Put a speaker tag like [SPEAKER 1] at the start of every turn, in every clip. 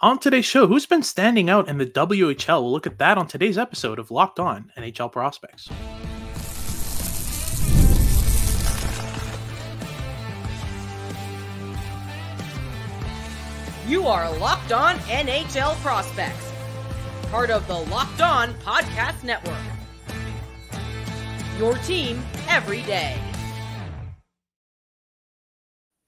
[SPEAKER 1] On today's show, who's been standing out in the WHL? We'll look at that on today's episode of Locked On NHL Prospects.
[SPEAKER 2] You are Locked On NHL Prospects, part of the Locked On Podcast Network. Your team every day.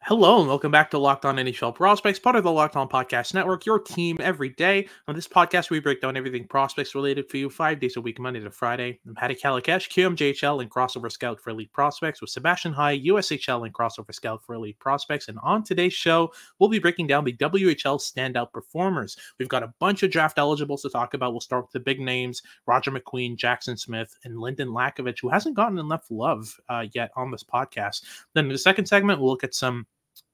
[SPEAKER 1] Hello and welcome back to Locked On NHL Prospects, part of the Locked On Podcast Network, your team every day. On this podcast, we break down everything prospects related for you 5 days a week, Monday to Friday. I'm Patty Kalakash, QMJHL and Crossover Scout for Elite Prospects, with Sebastian High, USHL and Crossover Scout for Elite Prospects. And on today's show, we'll be breaking down the WHL standout performers. We've got a bunch of draft eligibles to talk about. We'll start with the big names, Roger McQueen, Jackson Smith, and Lynden Lakovic, who hasn't gotten enough love yet on this podcast. Then in the second segment, we'll look at some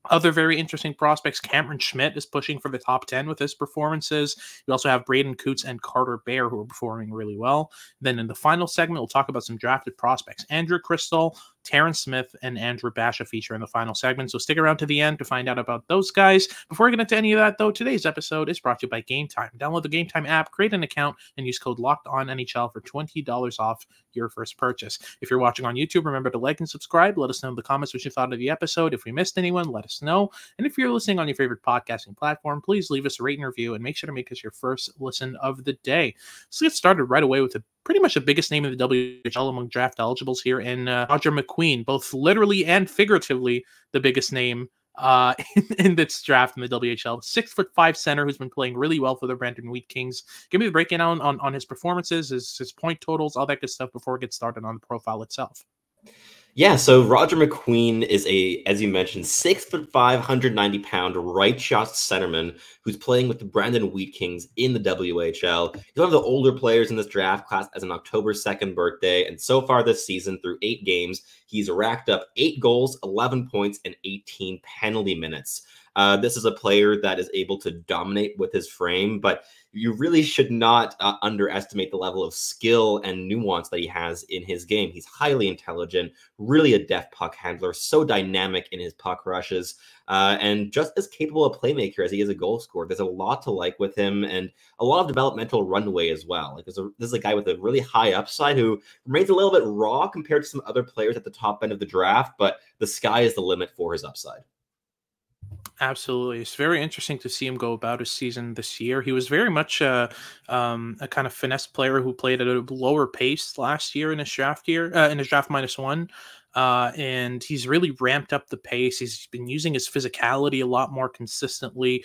[SPEAKER 1] other very interesting prospects. Cameron Schmidt is pushing for the top 10 with his performances. We also have Braeden Cootes and Carter Bear, who are performing really well. Then in the final segment, we'll talk about some drafted prospects. Andrew Cristall, Tarin Smith, and Andrew Basha feature in the final segment. So stick around to the end to find out about those guys. Before we get into any of that, though, today's episode is brought to you by Gametime. Download the Gametime app, create an account, and use code LOCKEDONNHL for $20 off your first purchase. If you're watching on YouTube, remember to like and subscribe. Let us know in the comments what you thought of the episode. If we missed anyone, let us know. And if you're listening on your favorite podcasting platform, please leave us a rate and review and make sure to make us your first listen of the day. So let's get started right away with pretty much the biggest name in the WHL among draft eligibles here in Roger McQueen, both literally and figuratively the biggest name in this draft in the WHL. 6'5" center who's been playing really well for the Brandon Wheat Kings. Give me the breakdown on his performances, his point totals, all that good stuff before we get started on the profile itself.
[SPEAKER 3] Yeah, so Roger McQueen is as you mentioned, 6'5", 190-pound right shot centerman who's playing with the Brandon Wheat Kings in the WHL. He's one of the older players in this draft class, as an October 2nd birthday, and so far this season, through 8 games, he's racked up 8 goals, 11 points, and 18 penalty minutes. This is a player that is able to dominate with his frame, but you really should not underestimate the level of skill and nuance that he has in his game. He's highly intelligent, really a deft puck handler, so dynamic in his puck rushes, and just as capable a playmaker as he is a goal scorer. There's a lot to like with him, and a lot of developmental runway as well. Like this is a guy with a really high upside who remains a little bit raw compared to some other players at the top end of the draft, but the sky is the limit for his upside.
[SPEAKER 1] Absolutely. It's very interesting to see him go about his season this year. He was very much a kind of finesse player who played at a lower pace last year in his draft -1. And he's really ramped up the pace. He's been using his physicality a lot more consistently,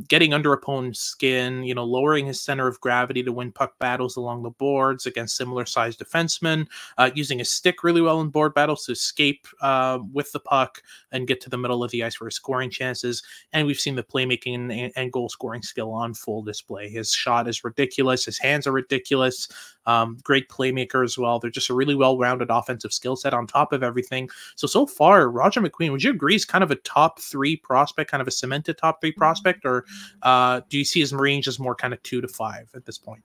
[SPEAKER 1] getting under opponent's skin, lowering his center of gravity to win puck battles along the boards against similar-sized defensemen, using his stick really well in board battles to escape with the puck and get to the middle of the ice for his scoring chances. And we've seen the playmaking and goal-scoring skill on full display. His shot is ridiculous. His hands are ridiculous. Great playmaker as well. They're just a really well-rounded offensive skill set on top of everything. So far, Roger McQueen, would you agree he's kind of a top 3 prospect, kind of a cemented top 3 prospect, or do you see his range as more kind of 2 to 5 at this point?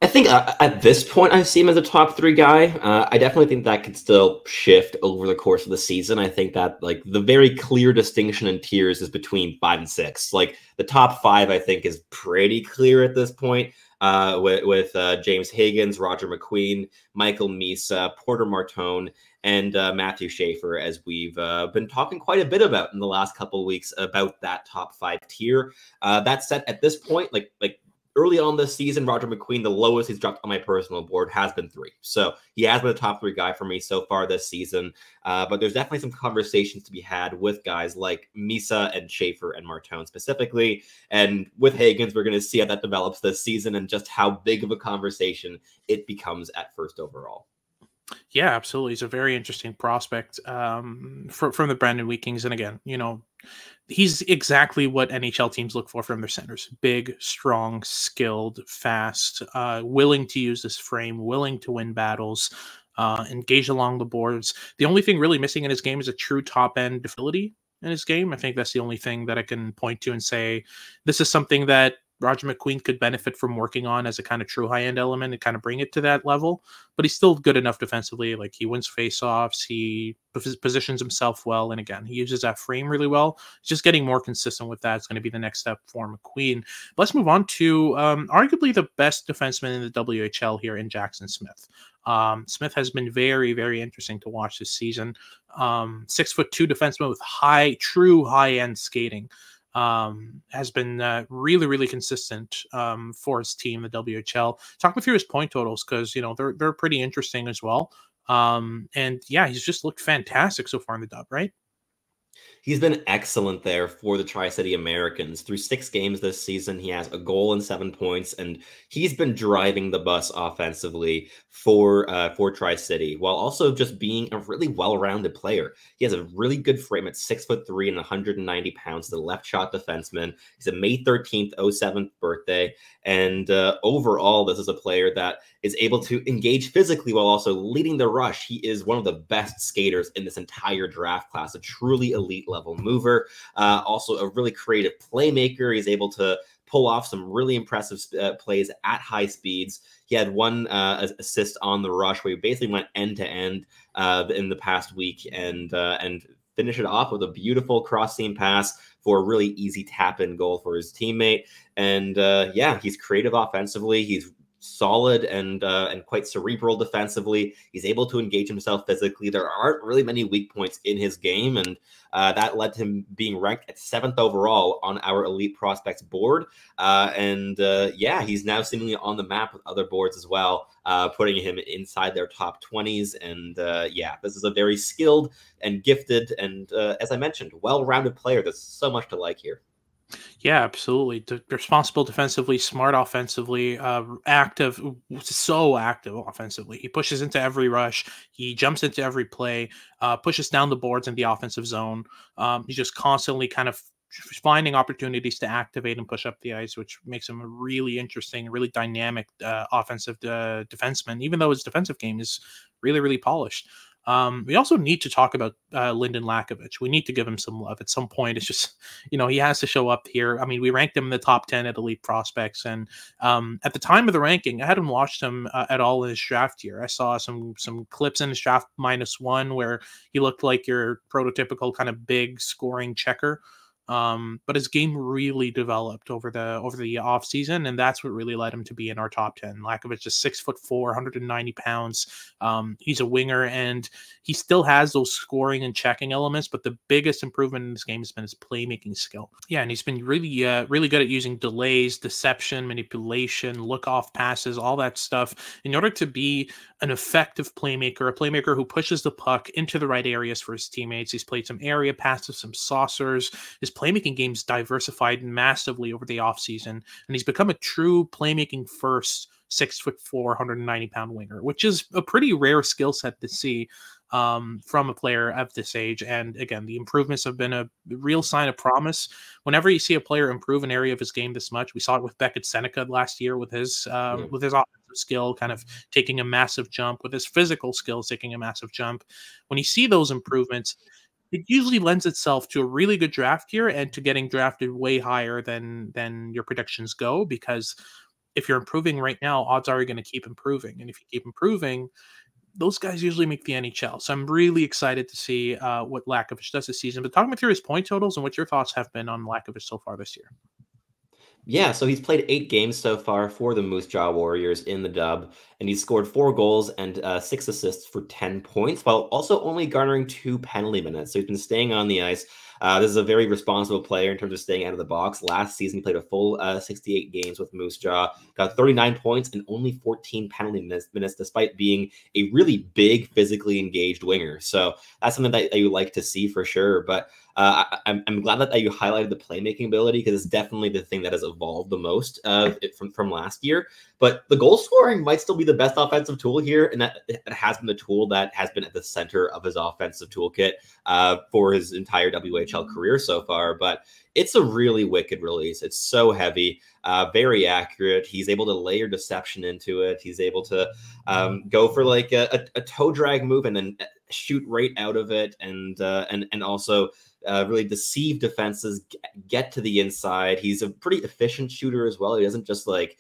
[SPEAKER 3] I think at this point, I see him as a top 3 guy. I definitely think that could still shift over the course of the season. I think that the very clear distinction in tiers is between 5 and 6. Like the top 5, I think, is pretty clear at this point. With James Higgins, Roger McQueen, Michael Misa, Porter Martone, and Matthew Schaefer, as we've been talking quite a bit about in the last couple of weeks about that top 5 tier. That said, at this point, like early on this season, Roger McQueen, the lowest he's dropped on my personal board has been 3. So he has been a top 3 guy for me so far this season. But there's definitely some conversations to be had with guys like Misa and Schaefer and Martone specifically. And with Higgins, we're going to see how that develops this season and just how big of a conversation it becomes at first overall.
[SPEAKER 1] Yeah, absolutely. He's a very interesting prospect from the Brandon Wheat Kings. And again, he's exactly what NHL teams look for from their centers. Big, strong, skilled, fast, willing to use this frame, willing to win battles, engage along the boards. The only thing really missing in his game is a true top-end ability in his game. I think that's the only thing that I can point to and say, this is something that Roger McQueen could benefit from working on as a kind of true high-end element and kind of bring it to that level. But he's still good enough defensively. Like, he wins face-offs, he positions himself well, and again, he uses that frame really well. Just getting more consistent with that is going to be the next step for McQueen. Let's move on to arguably the best defenseman in the WHL here in Jackson Smith. Smith has been very, very interesting to watch this season. 6'2" defenseman with true high-end skating. Has been really, really consistent for his team, the WHL. Talk me through his point totals, because they're pretty interesting as well. And yeah, he's just looked fantastic so far in the dub, right?
[SPEAKER 3] He's been excellent there for the Tri-City Americans. Through 6 games this season, he has a goal and 7 points, and he's been driving the bus offensively for Tri-City, while also just being a really well-rounded player. He has a really good frame at 6'3" and 190 pounds, the left shot defenseman. He's a May 13th, 07th birthday, and overall, this is a player that is able to engage physically while also leading the rush. He is one of the best skaters in this entire draft class, a truly elite level mover, also a really creative playmaker. He's able to pull off some really impressive plays at high speeds. He had one assist on the rush where he basically went end to end in the past week and finish it off with a beautiful cross-seam pass for a really easy tap-in goal for his teammate. And yeah, he's creative offensively. He's solid and quite cerebral defensively. He's able to engage himself physically. There aren't really many weak points in his game, and that led to him being ranked at 7th overall on our elite prospects board. Yeah, he's now seemingly on the map with other boards as well, putting him inside their top 20s. And yeah, this is a very skilled and gifted and, as I mentioned, well-rounded player. There's so much to like here.
[SPEAKER 1] Yeah, absolutely. Responsible defensively, smart offensively, active, so active offensively. He pushes into every rush. He jumps into every play, pushes down the boards in the offensive zone. He's just constantly kind of finding opportunities to activate and push up the ice, which makes him a really interesting, really dynamic offensive defenseman, even though his defensive game is really, really polished. We also need to talk about Lynden Lakovic. We need to give him some love at some point. It's just, he has to show up here. I mean, we ranked him in the top 10 at elite prospects. And at the time of the ranking, I hadn't watched him at all in his draft year. I saw some clips in his draft -1 where he looked like your prototypical kind of big scoring checker. But his game really developed over the off season, and that's what really led him to be in our top 10. Lakovic is 6'4", 190 pounds. He's a winger, and he still has those scoring and checking elements, but the biggest improvement in this game has been his playmaking skill. Yeah, and he's been really, really good at using delays, deception, manipulation, look-off passes, all that stuff in order to be an effective playmaker, a playmaker who pushes the puck into the right areas for his teammates. He's played some area passes, some saucers. His playmaking game's diversified massively over the offseason, and he's become a true playmaking first 6'4", 190-pound winger, which is a pretty rare skill set to see from a player of this age. And again, the improvements have been a real sign of promise. Whenever you see a player improve an area of his game this much, we saw it with Beckett Seneca last year with his offensive skill kind of taking a massive jump, with his physical skills taking a massive jump. When you see those improvements, it usually lends itself to a really good draft year and to getting drafted way higher than your predictions go, because if you're improving right now, odds are you're going to keep improving. And if you keep improving, those guys usually make the NHL. So I'm really excited to see what Lakovic does this season. But talk me through his point totals and what your thoughts have been on Lakovic so far this year.
[SPEAKER 3] Yeah, so he's played 8 games so far for the Moose Jaw Warriors in the dub, and he's scored 4 goals and 6 assists for 10 points, while also only garnering 2 penalty minutes. So he's been staying on the ice. This is a very responsible player in terms of staying out of the box. Last season, he played a full 68 games with Moose Jaw, got 39 points and only 14 penalty minutes, despite being a really big, physically engaged winger. So that's something that you like to see for sure. But I'm glad that you highlighted the playmaking ability, because it's definitely the thing that has evolved the most from last year. But the goal scoring might still be the best offensive tool here, and that it has been the tool that has been at the center of his offensive toolkit for his entire WHL career so far. But it's a really wicked release. It's so heavy, very accurate. He's able to layer deception into it. He's able to go for like a toe drag move and then shoot right out of it, and also really deceive defenses, get to the inside. He's a pretty efficient shooter as well. He doesn't just like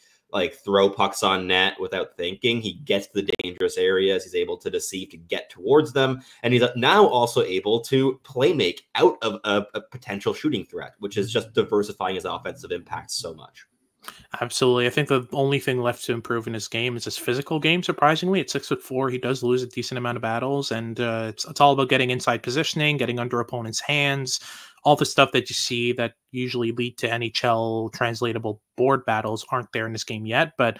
[SPEAKER 3] throw pucks on net without thinking. He gets to the dangerous areas. He's able to deceive to get towards them. And he's now also able to play make out of a potential shooting threat, which is just diversifying his offensive impact so much.
[SPEAKER 1] Absolutely. I think the only thing left to improve in his game is his physical game, surprisingly. At 6'4", he does lose a decent amount of battles, and it's all about getting inside positioning, getting under opponents' hands, all the stuff that you see that usually lead to NHL translatable board battles aren't there in this game yet, but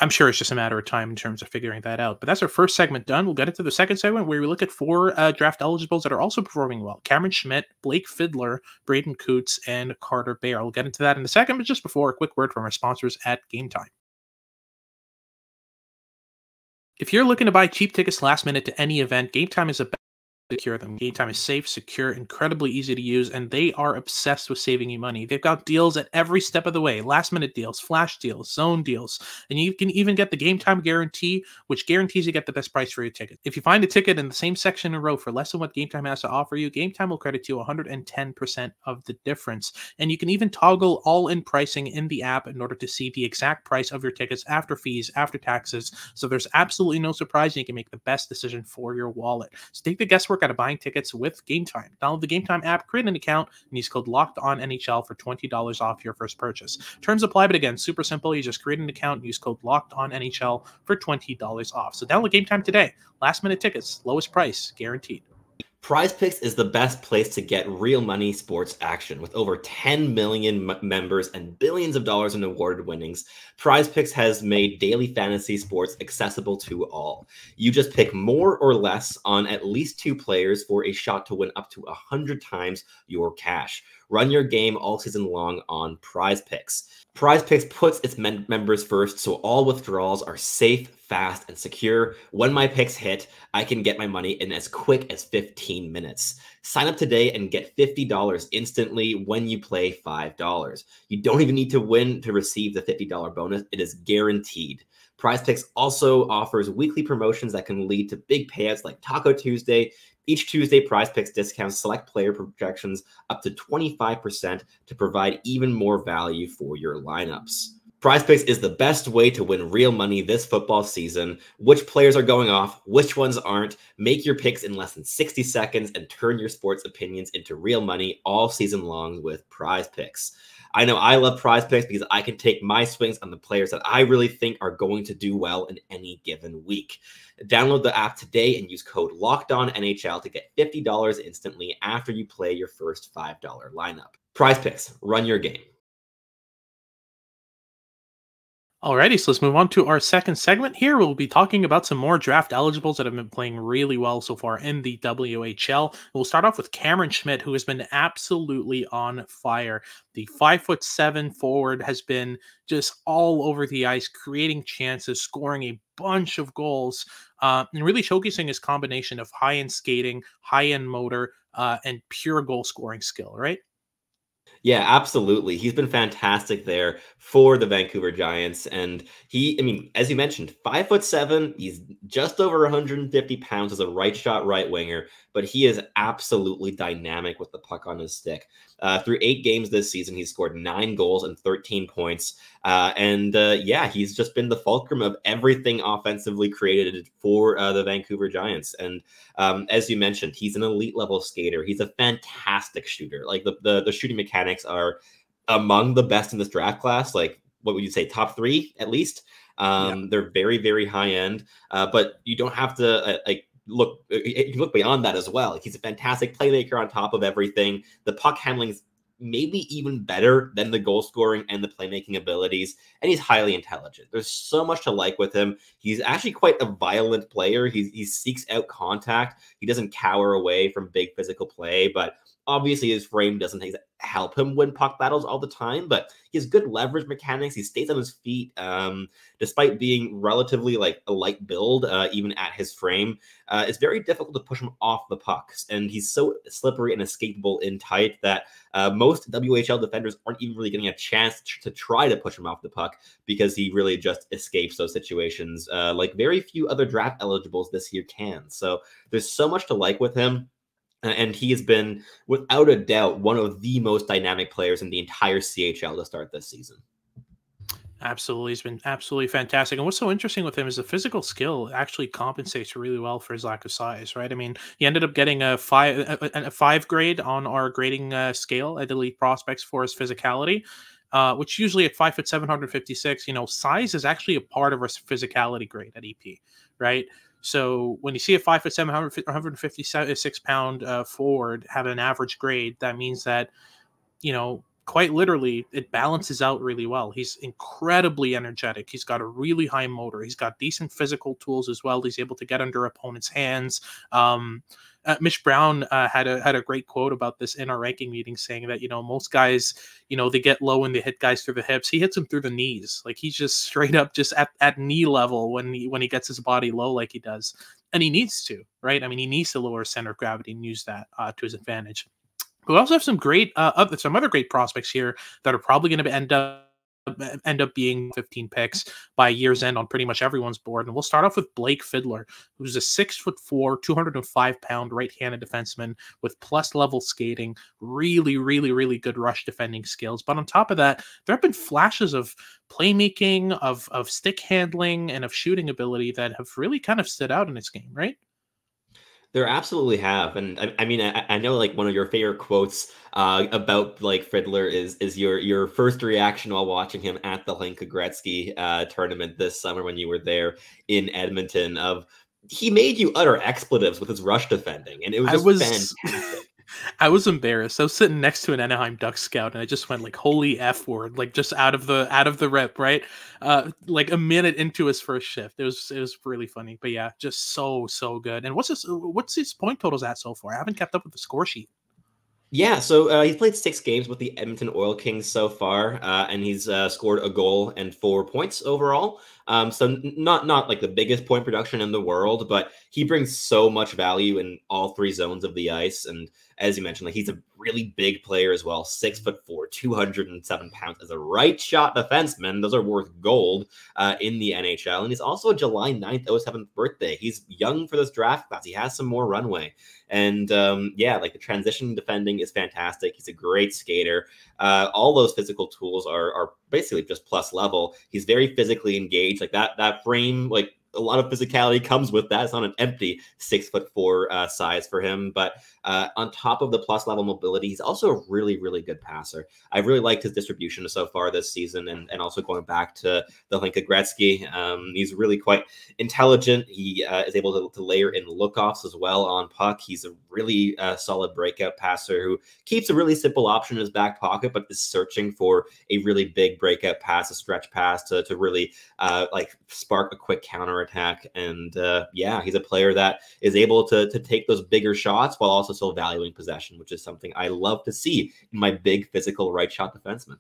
[SPEAKER 1] I'm sure it's just a matter of time in terms of figuring that out. But that's our first segment done. We'll get into the second segment where we look at 4 draft eligibles that are also performing well. Tarin Smith, Blake Fiddler, Braeden Cootes, and Carter Bear. We'll get into that in a second, but just before, a quick word from our sponsors at Gametime. If you're looking to buy cheap tickets last minute to any event, Gametime is a secure them. Gametime is safe, secure, incredibly easy to use, and they are obsessed with saving you money. They've got deals at every step of the way. Last minute deals, flash deals, zone deals, and you can even get the Gametime guarantee, which guarantees you get the best price for your ticket. If you find a ticket in the same section in a row for less than what Gametime has to offer you, Gametime will credit you 110% of the difference. And you can even toggle all-in pricing in the app in order to see the exact price of your tickets after fees, after taxes. So there's absolutely no surprise, and you can make the best decision for your wallet. So take the guesswork out of buying tickets with Gametime. Download the Gametime app, create an account, and use code LOCKEDONNHL for $20 off your first purchase. Terms apply, but again, super simple. You just create an account and use code LOCKEDONNHL for $20 off. So download Gametime today. Last minute tickets, lowest price, guaranteed.
[SPEAKER 3] PrizePicks is the best place to get real money sports action. With over 10 million members and billions of dollars in awarded winnings, PrizePicks has made daily fantasy sports accessible to all. You just pick more or less on at least 2 players for a shot to win up to 100 times your cash. Run your game all season long on PrizePicks. PrizePicks puts its members first, so all withdrawals are safe, fast, and secure. When my picks hit, I can get my money in as quick as 15 minutes. Sign up today and get $50 instantly when you play $5. You don't even need to win to receive the $50 bonus. It is guaranteed. PrizePicks also offers weekly promotions that can lead to big payouts like Taco Tuesday. Each Tuesday, PrizePicks discounts select player projections up to 25% to provide even more value for your lineups. PrizePicks is the best way to win real money this football season. Which players are going off, which ones aren't. Make your picks in less than 60 seconds and turn your sports opinions into real money all season long with PrizePicks. I know I love PrizePicks because I can take my swings on the players that I really think are going to do well in any given week. Download the app today and use code LOCKEDONNHL to get $50 instantly after you play your first $5 lineup. PrizePicks, run your game.
[SPEAKER 1] Alrighty, so let's move on to our second segment here. We'll be talking about some more draft eligibles that have been playing really well so far in the WHL. We'll start off with Tarin Smith, who has been absolutely on fire. The 5'7" forward has been just all over the ice, creating chances, scoring a bunch of goals, and really showcasing his combination of high-end skating, high-end motor, and pure goal-scoring skill, right?
[SPEAKER 3] Yeah, absolutely. He's been fantastic there for the Vancouver Giants. And I mean, as you mentioned, 5'7", he's just over 150 pounds as a right shot right winger, but he is absolutely dynamic with the puck on his stick. Through 8 games this season, he's scored 9 goals and 13 points. Yeah, he's just been the fulcrum of everything offensively created for the Vancouver Giants. And as you mentioned, he's an elite level skater. He's a fantastic shooter. Like the shooting mechanics are among the best in this draft class. Like, what would you say, top 3 at least? They're very, very high end, but you don't have to look. You can look beyond that as well. Like, he's a fantastic playmaker on top of everything. The puck handling's maybe even better than the goal scoring and the playmaking abilities, and he's highly intelligent. There's so much to like with him. He's actually quite a violent player. He seeks out contact. He doesn't cower away from big physical play, but obviously his frame doesn't help him win puck battles all the time, but he has good leverage mechanics. He stays on his feet, despite being relatively like a light build, even at his frame. It's very difficult to push him off the pucks, and he's so slippery and escapable in tight that most WHL defenders aren't even really getting a chance to try to push him off the puck because he really just escapes those situations like very few other draft eligibles this year can. So there's so much to like with him. And he has been, without a doubt, one of the most dynamic players in the entire CHL to start this season.
[SPEAKER 1] Absolutely. He's been absolutely fantastic. And what's so interesting with him is the physical skill actually compensates really well for his lack of size, right? I mean, he ended up getting a five grade on our grading scale at Elite Prospects for his physicality, which usually at 5'7", 156, size is actually a part of our physicality grade at EP, right? So when you see a 5'7", 156 pound forward have an average grade, that means that, quite literally, it balances out really well. He's incredibly energetic. He's got a really high motor. He's got decent physical tools as well. He's able to get under opponents' hands. Mitch Brown had a great quote about this in our ranking meeting, saying that most guys, they get low and they hit guys through the hips. He hits them through the knees. Like, he's just straight up just at knee level when he gets his body low like he does, and he needs to, right? I mean, he needs to lower center of gravity and use that to his advantage. We also have some other great prospects here that are probably going to end up being 15 picks by year's end on pretty much everyone's board. And we'll start off with Blake Fiddler, who's a 6'4", 205-pound right-handed defenseman with plus level skating, really, really, really good rush defending skills. But on top of that, there have been flashes of playmaking, of stick handling, and of shooting ability that have really kind of stood out in this game, right?
[SPEAKER 3] There absolutely have, and I mean, I know like one of your favorite quotes about Blake Fiddler is your first reaction while watching him at the Lynden Lakovic tournament this summer when you were there in Edmonton. Of he made you utter expletives with his rush defending, and it was just fantastic.
[SPEAKER 1] I was embarrassed. I was sitting next to an Anaheim Ducks scout, and I just went like, "Holy F word!" Like, just out of the rip, right? Like a minute into his first shift, it was really funny. But yeah, just so good. And what's his point totals at so far? I haven't kept up with the score sheet.
[SPEAKER 3] Yeah, so he's played 6 games with the Edmonton Oil Kings so far, and he's scored a goal and 4 points overall. So not like the biggest point production in the world, but he brings so much value in all 3 zones of the ice. And as you mentioned, like, he's a really big player as well, 6'4", 207 pounds as a right shot defenseman. Those are worth gold in the NHL. And he's also a July 9th, 07th birthday. He's young for this draft class. He has some more runway. And yeah, like the transition defending is fantastic. He's a great skater. All those physical tools are basically just plus level. He's very physically engaged. Like that frame, like a lot of physicality comes with that. It's not an empty 6'4" size for him, but on top of the plus level mobility, he's also a really, really good passer. I've really liked his distribution so far this season, and also going back to the Lynden Lakovic. He's really quite intelligent. He is able to layer in look-offs as well on puck. He's a really solid breakout passer who keeps a really simple option in his back pocket, but is searching for a really big breakout pass, a stretch pass to really like spark a quick counterattack. And yeah, he's a player that is able to take those bigger shots while also still valuing possession, which is something I love to see in my big physical right shot defenseman.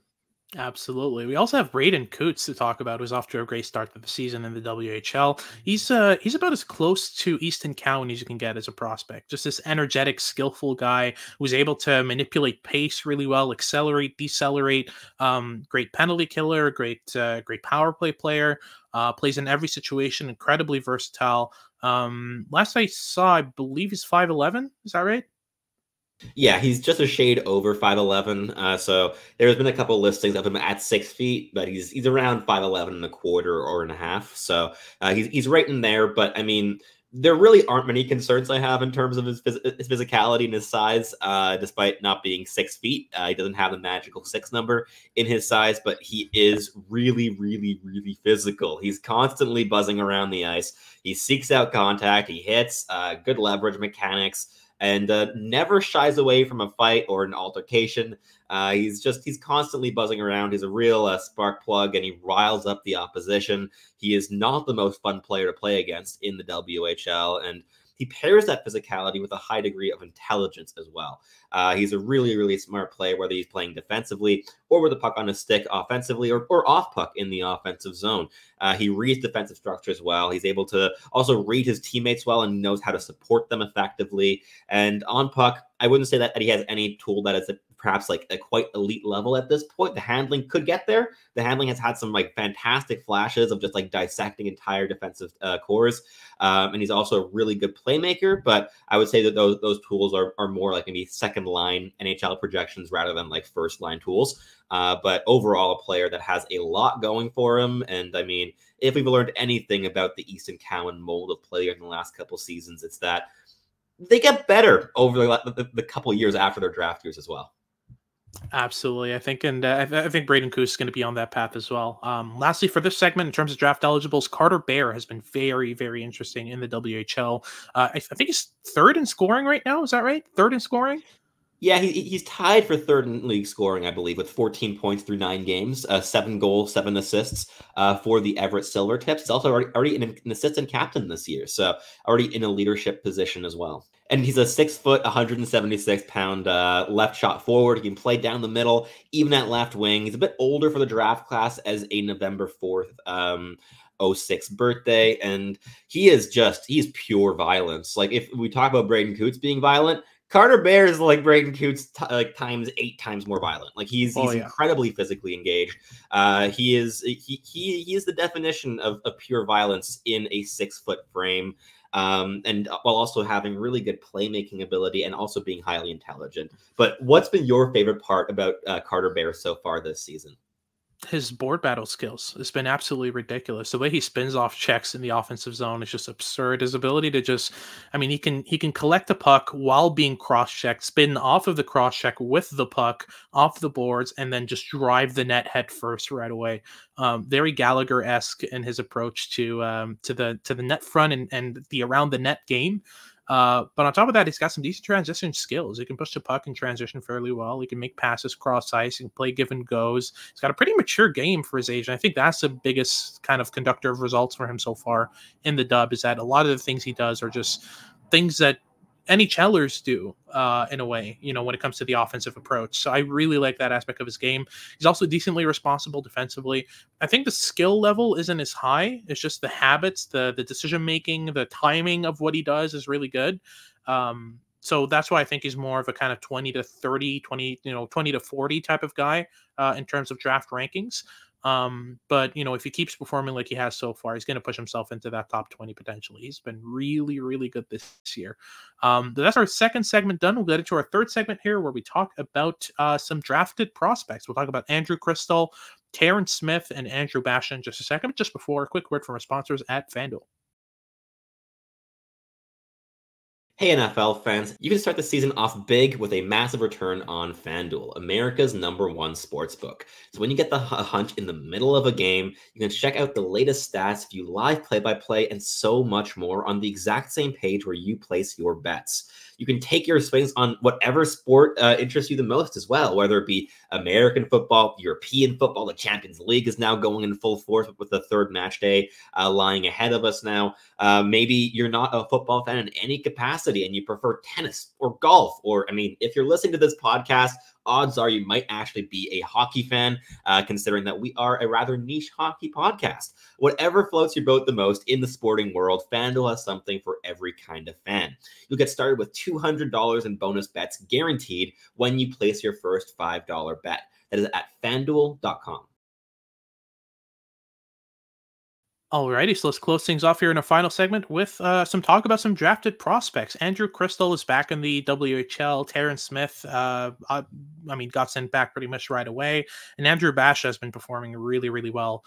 [SPEAKER 1] Absolutely. We also have Braeden Cootes to talk about, who's off to a great start to the season in the WHL. He's about as close to Easton Cowan as you can get as a prospect. Just this energetic, skillful guy who's able to manipulate pace really well, accelerate, decelerate. Great penalty killer, great power play player. Plays in every situation, incredibly versatile. Last I saw, I believe he's 5'11". Is that right?
[SPEAKER 3] Yeah, he's just a shade over 5'11". So there's been a couple listings of him at 6 feet, but he's around 5'11 and a quarter or and a half. So he's right in there. But I mean, there really aren't many concerns I have in terms of his physicality and his size, despite not being 6 feet. He doesn't have the magical 6 number in his size, but he is really, really, really physical. He's constantly buzzing around the ice. He seeks out contact. He hits, good leverage mechanics, and never shies away from a fight or an altercation. He's constantly buzzing around. He's a real spark plug, and he riles up the opposition. He is not the most fun player to play against in the WHL, and he pairs that physicality with a high degree of intelligence as well. He's a really, really smart player, whether he's playing defensively or with the puck on his stick offensively or off puck in the offensive zone. He reads defensive structures well. He's able to also read his teammates well and knows how to support them effectively. And on puck, I wouldn't say that he has any tool that is perhaps like a quite elite level at this point. The handling could get there. The handling has had some like fantastic flashes of just like dissecting entire defensive cores. And he's also a really good playmaker, but I would say that those tools are more like maybe second line NHL projections rather than like first line tools. But overall, a player that has a lot going for him. And I mean, if we've learned anything about the Easton Cowan mold of player in the last couple seasons, it's that they get better over the couple years after their draft years as well.
[SPEAKER 1] Absolutely. I think, and I think Braeden Cootes is going to be on that path as well. Lastly, for this segment, in terms of draft eligibles, Carter Bear has been very, very interesting in the WHL. I think he's third in scoring right now. Is that right? Third in scoring?
[SPEAKER 3] Yeah, he's tied for third in league scoring, I believe, with 14 points through 9 games, 7 goals, 7 assists for the Everett Silvertips. He's also already an assistant captain this year, so already in a leadership position as well. And he's a 6 foot, 176 pound left shot forward. He can play down the middle, even at left wing. He's a bit older for the draft class as a November 4th 06 birthday, and he's pure violence. Like, if we talk about Braeden Cootes being violent, Carter Bear is like Braeden Cootes like times 8 times more violent. Like he's incredibly physically engaged. He is the definition of pure violence in a 6 foot frame. And while also having really good playmaking ability and also being highly intelligent. But what's been your favorite part about Carter Bear so far this season?
[SPEAKER 1] His board battle skills. It's been absolutely ridiculous. The way he spins off checks in the offensive zone is just absurd. His ability to just, I mean, he can collect the puck while being cross-checked, spin off of the cross-check with the puck off the boards, and then just drive the net head first right away. Very Gallagher-esque in his approach to the net front and the around the net game. But on top of that, he's got some decent transition skills. He can push the puck in transition fairly well. He can make passes cross ice. He can play give and goes. He's got a pretty mature game for his age. And I think that's the biggest kind of conductor of results for him so far in the dub, is that a lot of the things he does are just things that NHLers do in a way, when it comes to the offensive approach. So I really like that aspect of his game. He's also decently responsible defensively. I think the skill level isn't as high. It's just the habits, the decision-making, the timing of what he does is really good. So that's why I think he's more of a kind of 20 to 30, 20 to 40 type of guy in terms of draft rankings. But if he keeps performing like he has so far, he's going to push himself into that top 20 potentially. He's been really, really good this year. That's our second segment done. We'll get into our third segment here, where we talk about some drafted prospects. We'll talk about Andrew Cristall, Tarin Smith, and Andrew Basha in just a second. But just before, a quick word from our sponsors at FanDuel.
[SPEAKER 3] Hey NFL fans, you can start the season off big with a massive return on FanDuel, America's #1 sportsbook. So when you get the hunch in the middle of a game, you can check out the latest stats, view live play-by-play, and so much more on the exact same page where you place your bets. You can take your swings on whatever sport interests you the most as well, whether it be American football, European football. The Champions League is now going in full force with the third match day lying ahead of us now. Maybe you're not a football fan in any capacity and you prefer tennis or golf, or, I mean, if you're listening to this podcast, odds are you might actually be a hockey fan, considering that we are a rather niche hockey podcast. Whatever floats your boat the most in the sporting world, FanDuel has something for every kind of fan. You'll get started with $200 in bonus bets guaranteed when you place your first $5 bet. That is at FanDuel.com.
[SPEAKER 1] Alrighty, so let's close things off here in our final segment with some talk about some drafted prospects. Andrew Cristall is back in the WHL. Tarin Smith, got sent back pretty much right away. And Andrew Basha has been performing really, really well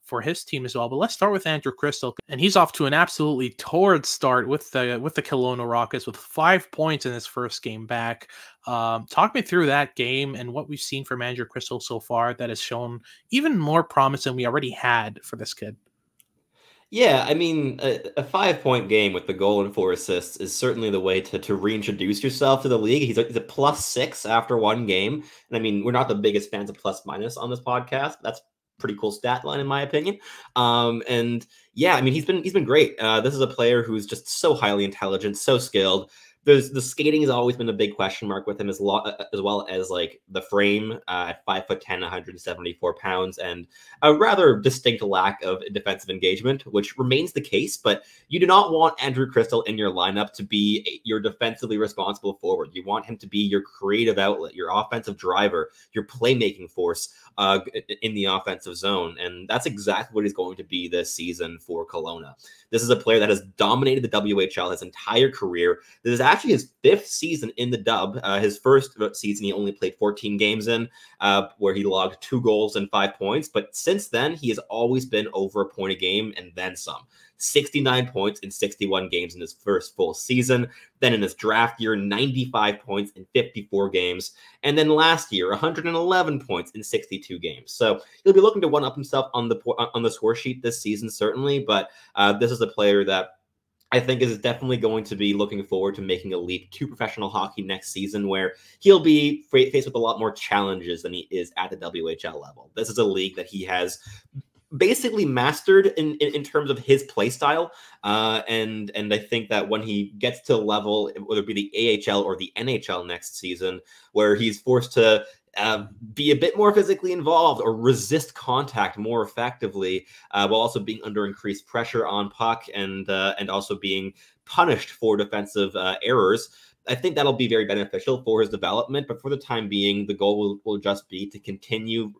[SPEAKER 1] for his team as well. But let's start with Andrew Cristall, and he's off to an absolutely torrid start with the Kelowna Rockets with 5 points in his first game back. Talk me through that game and what we've seen from Andrew Cristall so far that has shown even more promise than we already had for this kid.
[SPEAKER 3] Yeah, I mean, a 5-point game with the goal and 4 assists is certainly the way to reintroduce yourself to the league. He's a +6 after one game. And I mean, we're not the biggest fans of plus minus on this podcast. That's pretty cool stat line, in my opinion. And yeah, I mean, he's been great. This is a player who's just so highly intelligent, so skilled. the skating has always been a big question mark with him, as well as like the frame at 5'10", 174 pounds, and a rather distinct lack of defensive engagement, which remains the case. But you do not want Andrew Cristall in your lineup to be your defensively responsible forward. You want him to be your creative outlet, your offensive driver, your playmaking force in the offensive zone. And that's exactly what he's going to be this season for Kelowna. This is a player that has dominated the WHL his entire career. This is actually his 5th season in the dub. His first season, he only played 14 games in, where he logged 2 goals and 5 points. But since then, he has always been over a point a game and then some. 69 points in 61 games in his first full season. Then in his draft year, 95 points in 54 games. And then last year, 111 points in 62 games. So he'll be looking to one-up himself on the score sheet this season, certainly. But this is a player that I think is definitely going to be looking forward to making a leap to professional hockey next season, where he'll be faced with a lot more challenges than he is at the WHL level. This is a league that he has basically mastered in terms of his play style. And I think that when he gets to a level, whether it be the AHL or the NHL next season, where he's forced to be a bit more physically involved or resist contact more effectively, while also being under increased pressure on puck and also being punished for defensive errors, I think that'll be very beneficial for his development. But for the time being, the goal will just be to continue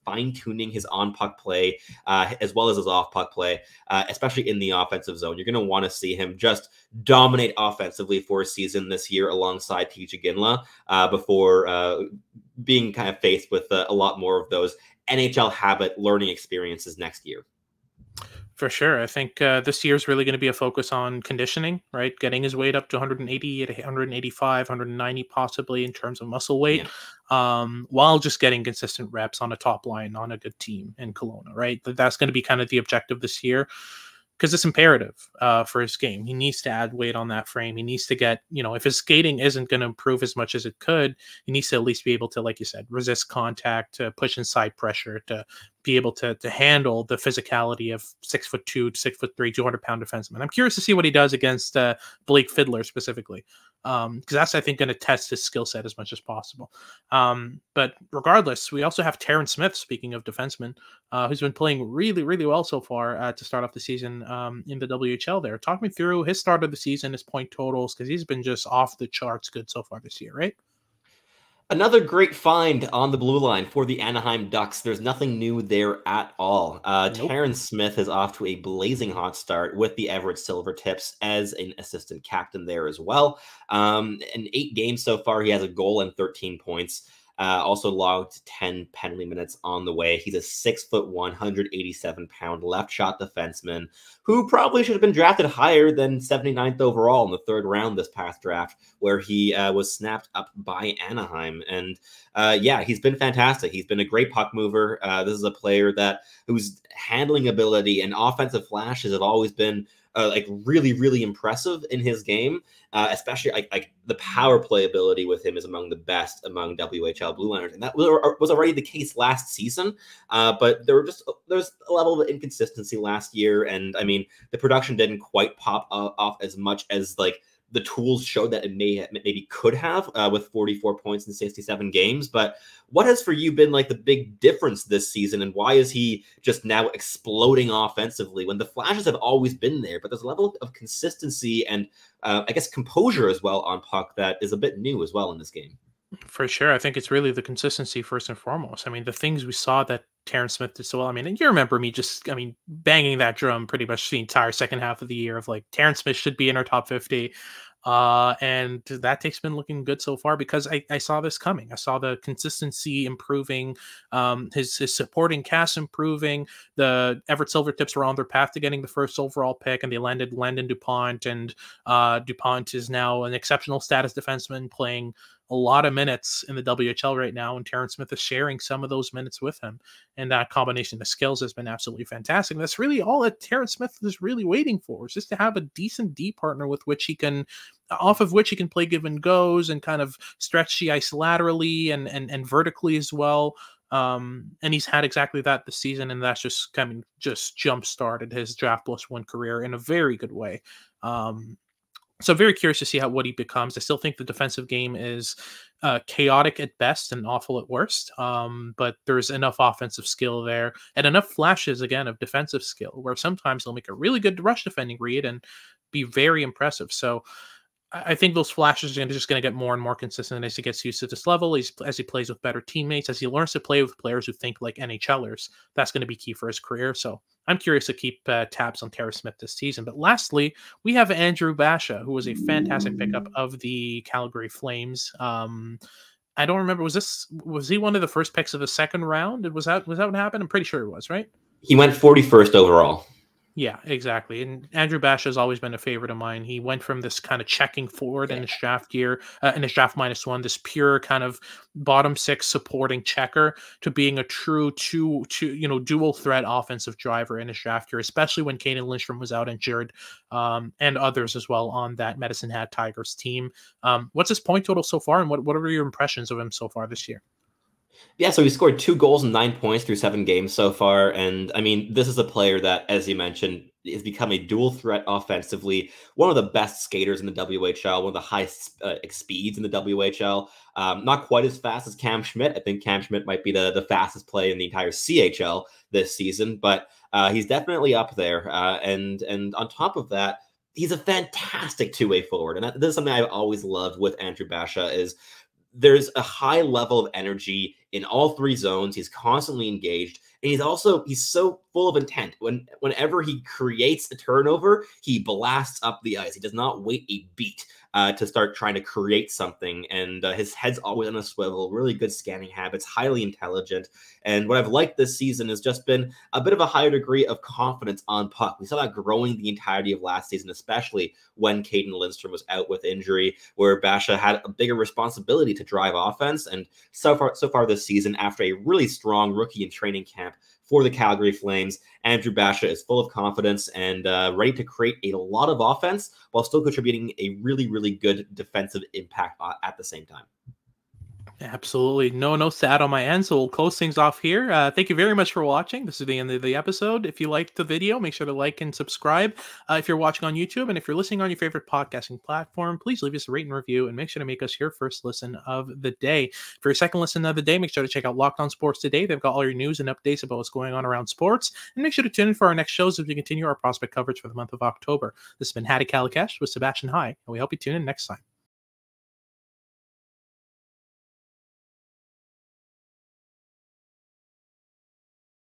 [SPEAKER 3] fine-tuning his on-puck play as well as his off-puck play, especially in the offensive zone. You're going to want to see him just dominate offensively for a season this year alongside TJ Ginla before being kind of faced with a lot more of those NHL habit learning experiences next year.
[SPEAKER 1] For sure. I think this year is really going to be a focus on conditioning, right? Getting his weight up to 180, 185, 190 possibly in terms of muscle weight, while just getting consistent reps on a top line on a good team in Kelowna, right? That's going to be kind of the objective this year, because it's imperative for his game. He needs to add weight on that frame. He needs to get, if his skating isn't going to improve as much as it could, he needs to at least be able to, like you said, resist contact, to push inside pressure, to be able to handle the physicality of 6'2", 6'3", 200-pound defenseman. I'm curious to see what he does against Blake Fiddler specifically, because that's, I think, going to test his skill set as much as possible. But regardless, we also have Tarin Smith, speaking of defensemen, who's been playing really, really well so far to start off the season in the WHL there. Talk me through his start of the season, his point totals, because he's been just off the charts good so far this year, right?
[SPEAKER 3] Another great find on the blue line for the Anaheim Ducks. There's nothing new there at all. Nope. Tarin Smith is off to a blazing hot start with the Everett Silvertips as an assistant captain there as well. In 8 games so far, he has a goal and 13 points. Also logged 10 penalty minutes on the way. He's a 6'1", 187-pound left shot defenseman who probably should have been drafted higher than 79th overall in the 3rd round this past draft, where he was snapped up by Anaheim. And he's been fantastic. He's been a great puck mover. This is a player whose handling ability and offensive flashes have always been really, really impressive in his game, especially like the power play ability with him is among the best among WHL blue liners, and that was already the case last season. But there's a level of inconsistency last year, and I mean the production didn't quite pop off as much as like the tools showed that it maybe could have with 44 points in 67 games. But what has for you been like the big difference this season, and why is he just now exploding offensively when the flashes have always been there, but there's a level of consistency and I guess composure as well on puck that is a bit new as well in this game?
[SPEAKER 1] For sure. I think it's really the consistency first and foremost. I mean, the things we saw that Tarin Smith did so well. I mean, and you remember me banging that drum pretty much the entire second half of the year of like Tarin Smith should be in our top 50. And that take's been looking good so far because I saw this coming. I saw the consistency improving, his supporting cast improving. The Everett Silvertips were on their path to getting the first overall pick, and they landed Lynden DuPont, and DuPont is now an exceptional status defenseman playing a lot of minutes in the WHL right now, and Tarin Smith is sharing some of those minutes with him. And that combination of skills has been absolutely fantastic. And that's really all that Tarin Smith is really waiting for, is just to have a decent D partner with which he can, off of which he can play give and goes and kind of stretch the ice laterally and vertically as well. And he's had exactly that this season, and that's just jump started his draft plus 1 career in a very good way. So very curious to see what he becomes. I still think the defensive game is chaotic at best and awful at worst. But there's enough offensive skill there and enough flashes, again, of defensive skill where sometimes he'll make a really good rush defending read and be very impressive. So I think those flashes are just going to get more and more consistent as he gets used to this level, as he plays with better teammates, as he learns to play with players who think like NHLers. That's going to be key for his career. So I'm curious to keep tabs on Tarin Smith this season. But lastly, we have Andrew Basha, who was a fantastic pickup of the Calgary Flames. I don't remember. Was he one of the first picks of the second round? Was that what happened? I'm pretty sure it was, right?
[SPEAKER 3] He went 41st overall.
[SPEAKER 1] Yeah, exactly. And Andrew Basha has always been a favorite of mine. He went from this kind of checking forward in his draft year, in his draft -1, this pure kind of bottom six supporting checker, to being a true dual threat offensive driver in his draft year, especially when Caden Lindstrom was out injured, and others as well on that Medicine Hat Tigers team. What's his point total so far, and what are your impressions of him so far this year?
[SPEAKER 3] Yeah, so he scored 2 goals and 9 points through 7 games so far. And I mean, this is a player that, as you mentioned, has become a dual threat offensively, one of the best skaters in the WHL, one of the highest speeds in the WHL. Not quite as fast as Cam Schmidt. I think Cam Schmidt might be the fastest play in the entire CHL this season, but he's definitely up there. And on top of that, he's a fantastic two-way forward. And this is something I've always loved with Andrew Basha is there's a high level of energy in all 3 zones. He's constantly engaged, and he's so full of intent. Whenever he creates a turnover, he blasts up the ice. He does not wait a beat to start trying to create something, and his head's always on a swivel. Really good scanning habits, highly intelligent. And what I've liked this season has just been a bit of a higher degree of confidence on puck. We saw that growing the entirety of last season, especially when Caden Lindstrom was out with injury, where Basha had a bigger responsibility to drive offense. And so far this season, after a really strong rookie in training camp for the Calgary Flames, Andrew Basha is full of confidence and ready to create a lot of offense while still contributing a really, really good defensive impact at the same time.
[SPEAKER 1] Absolutely. No sad on my end, so we'll close things off here. Thank you very much for watching. This is the end of the episode. If you liked the video, make sure to like and subscribe. If you're watching on YouTube, and if you're listening on your favorite podcasting platform, please leave us a rate and review, and make sure to make us your first listen of the day. For your second listen of the day, make sure to check out Locked On Sports Today. They've got all your news and updates about what's going on around sports. And make sure to tune in for our next shows as we continue our prospect coverage for the month of October. This has been Hattie Kalakash with Sebastian High, and we hope you tune in next time.